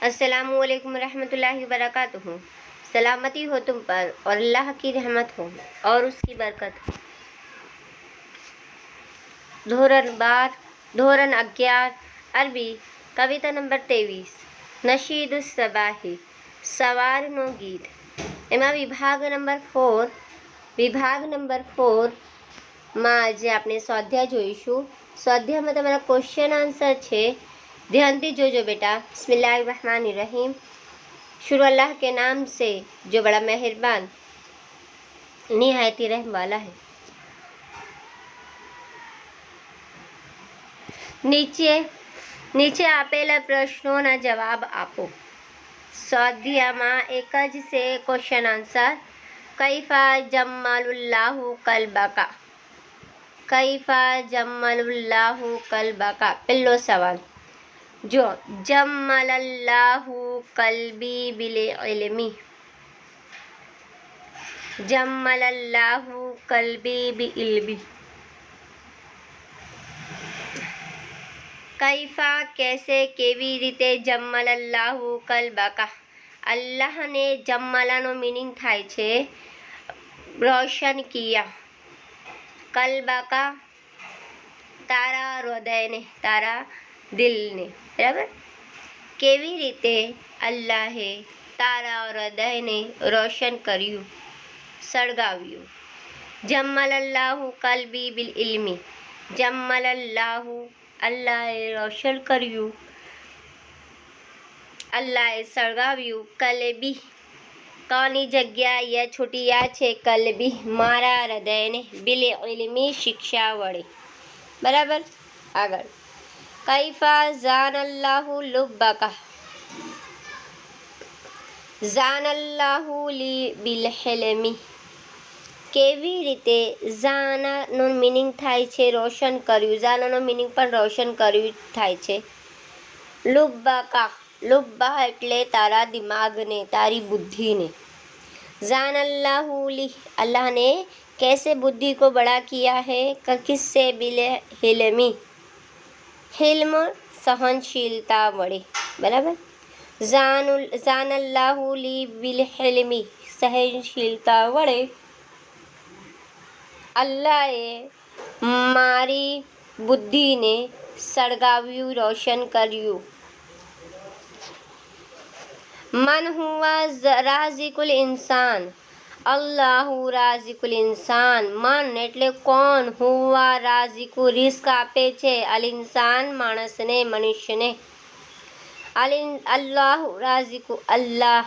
अस्सलामुअलैकुम रहमतुल्लाहि वबरकातुहू। सलामती हो तुम पर और अल्लाह की रहमत हो और उसकी बरकत हो। धोरण 11 अरबी कविता नंबर 23 नशीदुस सबाही સવારનો ગીત। એમાં વિભાગ નંબર 4 માં આજે આપણે સ્વાધ્યાય જોઈશું। સ્વાધ્યાયમાં તમારા ક્વેશ્ચન આન્સર છે, ध्यानથી જોજો बेटा। बिस्मिल्लाहिर्रहमानिर्रहीम। शुरू अल्लाह के नाम से जो बड़ा मेहरबान निहायती रहम वाला है। નીચે આપેલા પ્રશ્નોના જવાબ આપો। સ્વાધ્યાયમાં એક જ છે ક્વેશ્ચન આન્સર। કૈફા જમ્મલુલ્લાહુ કલ્બકા, કૈફા જમ્મલુલ્લાહુ કલ્બકા। પહેલો સવાલ જો જમ્મલલ્લાહુ કલ્બી બિલ ઇલ્મી, જમ્મલલ્લાહુ કલ્બી બિલ ઇલ્મી। કૈફા कैसे કેવી રીતે, જમ્મલલ્લાહુ કલ્બકા અલ્લાહને જમ્મલાનો મીનિંગ થાય છે રોશન કિયા, કલ્બકા તારા હૃદયને, તારા દિલને, બરાબર। કેવી રીતે અલ્લાહે તારા હૃદયને રોશન કર્યું, સળગાવ્યું। જમ્મલલ્લાહુ કલ્બી બિલ ઇલ્મી, જમ્મલલ્લાહુ અલ્લાહે રોશન કર્યું, અલ્લાહે સળગાવ્યું। કલ્બી કોની જગ્યા યા છોટી યા છે, કલ્બી મારા હૃદયને, બિલ ઇલ્મી શિક્ષા વડે, બરાબર। આગળ કૈફા ઝાનલ્લાહુ લુબ્બકા, ઝાનલ્લાહુ લી બિલ હિલ્મી। કેવી રીતે ઝાનાનો મીનિંગ થાય છે રોશન કર્યું, ઝાનાનો મીનિંગ પણ રોશન કર્યું થાય છે। લુબ્બકા, લુબ્બા એટલે તારા દિમાગને, તારી બુદ્ધિને। ज़ानल्लाहु ली अल्लाह ने कैसे बुद्धि को बड़ा किया है, किससे, बिल हिल्मी हिल्म सहनशीलता वड़े, बराबर। ज़ानल्लाहु ली बिल हिल्मी सहनशीलता वड़े અલ્લાહે મારી બુદ્ધિને સળગાવ્યું, રોશન કર્યું। મન હુવા રાઝિકુલ ઇન્સાન, અલ્લાહુ રાઝિકુલ ઇન્સાન। મન એટલે કોણ, હુવા રાઝિકુ રિસ્ક આપે છે, અલ ઇન્સાન માણસને, મનુષ્યને। અલ્લાહુ રાઝિકુ અલ્લાહ,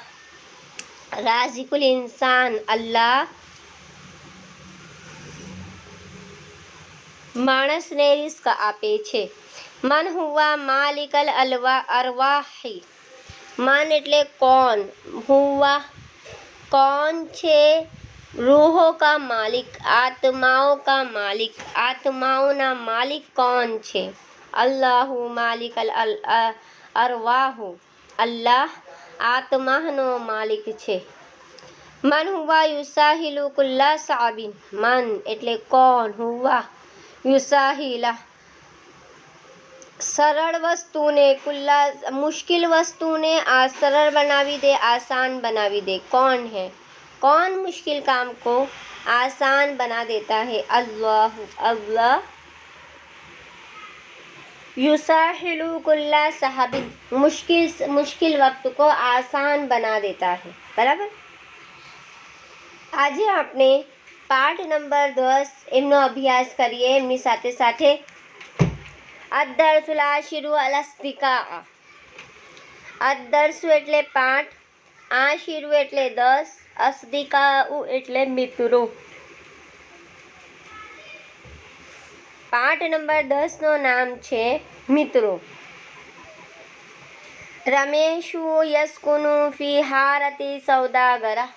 રાઝિકુલ ઇન્સાન અલ્લાહ માણસને રિસ્ક આપે છે। મન હુવા માલિકલ અરવાહી, મન એટલે કોણ, હુવા कौन छे, रूहों का मालिक, आत्माओं का मालिक, आत्माओं मालिक कौन छे, अल्लाहु मालिक अरवाहु अल्लाह आत्मानो मालिक छे। मन हुआ युसाहिलु कुल्ला साबिन, मन એટલે કોણ, હુવા યુસાહિલા સરળ વસ્તુને, કુલ્લા મુશ્किल वस्तुने सरल बनावी दे, आसान बनावी दे। कौन है, कौन मुश्किल काम को आसान बना देता है, अल्लाह, अल्लाह युसाहिलु कुल्ला साबिन मुश्किल वक्त को आसान बना देता है, बराबर। આજે આપણે પાઠ નંબર 10 એમનો અભ્યાસ કરીએ। એમની સાથે સાથે અદ્દર્સુલ આશિરુ અલ અસ્તિકા, અદ્દર્સુ એટલે પાઠ, આશિરુ એટલે 10, અસ્તિકાઉ એટલે મિત્રો। પાઠ નંબર 10 નો નામ છે મિત્રો। રમેશુ યસ્કુનુ ફી હારતી સૌદાગરા,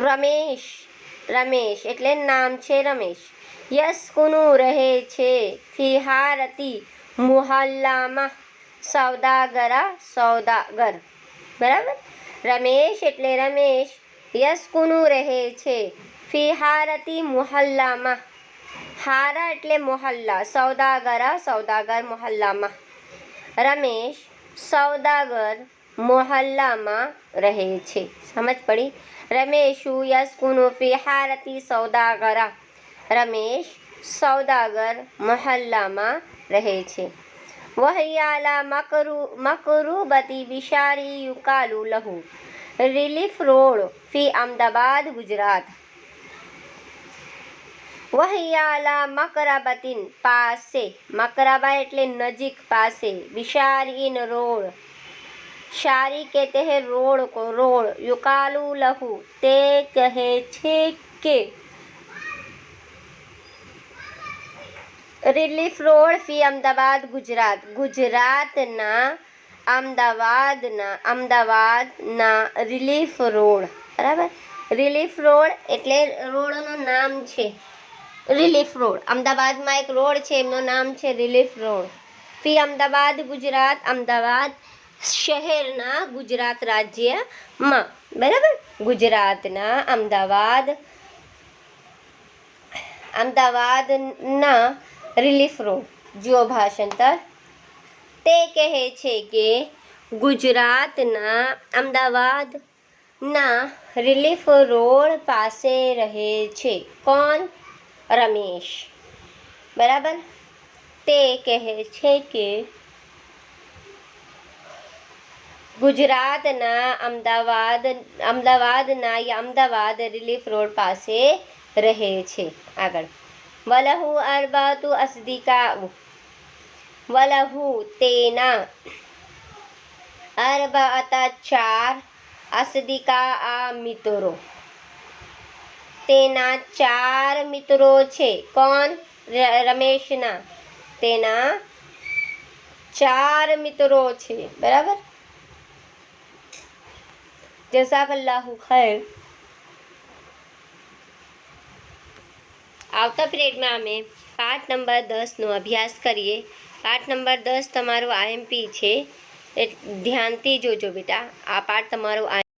રમેશ, રમેશ એટલે નામ છે રમેશ, યસ્કુનુ રહે છે, ફી હારતી મુહલ્લામાં, સૌદાગરા સૌદાગર, બરાબર। રમેશ એટલે રમેશ, યસ્કુનુ રહે છે, ફી હારતી મુહલ્લામાં, હારા એટલે મોહલ્લા, સૌદાગરા સૌદાગર મોહલ્લામાં। રમેશ સૌદાગર મોહલ્લામાં રહે છે. સમજ પડી? રમેશુ યસ્કુનુ ફી હારતી સૌદાગરા. રમેશ સૌદાગર મોહલ્લામાં રહે છે. વહિયાલા મકરૂબતી બિશારી યુકાલુ લહુ. રિલીફ રોડ ફી અમદાવાદ ગુજરાત. વહિયાલા મકરાબતીન પાસે, મકરાબા એટલે નજીક, પાસે, બિશારીન રોડ, શારી કહેતે હૈ રોડ को, रोड, युकालू लहू તે કહે છે કે. રિલીફ રોડ ફી અમદાવાદ ગુજરાત. ગુજરાતના અમદાવાદના રિલીફ રોડ. બરાબર? રિલીફ રોડ એટલે રોડનું નામ છે રિલીફ રોડ. અમદાવાદમાં એક રોડ છે, એમનું નામ છે રિલીફ રોડ. ફી અમદાવાદ ગુજરાત. અમદાવાદ શહેરના ગુજરાત રાજ્યમાં. બરાબર? ગુજરાતના અમદાવાદના રિલીફ રોડ. જુઓ ભાષાંતર. તે કહે છે કે ગુજરાતના અમદાવાદના રિલીફ રોડ પાસે રહે છે. કોણ? રમેશ. બરાબર? તે કહે છે કે ગુજરાતના અમદાવાદ રિલીફ રોડ પાસે રહે છે. આગળ. વલહુ અરબાતુ અસ્દિકાઉ. વલહુ તેના, અરબાતા ચાર, અસ્દિકા મિત્રો, તેના ચાર મિત્રો છે. કોણ? રમેશના. તેના ચાર મિત્રો છે. બરાબર? જઝાકલ્લાહુ ખૈર. આવતા પીરિયડમાં અમે પાઠ નંબર 10નો અભ્યાસ કરીએ. પાઠ નંબર 10 તમારો IMP છે. ધ્યાનથી જોજો બેટા. આ પાઠ તમારો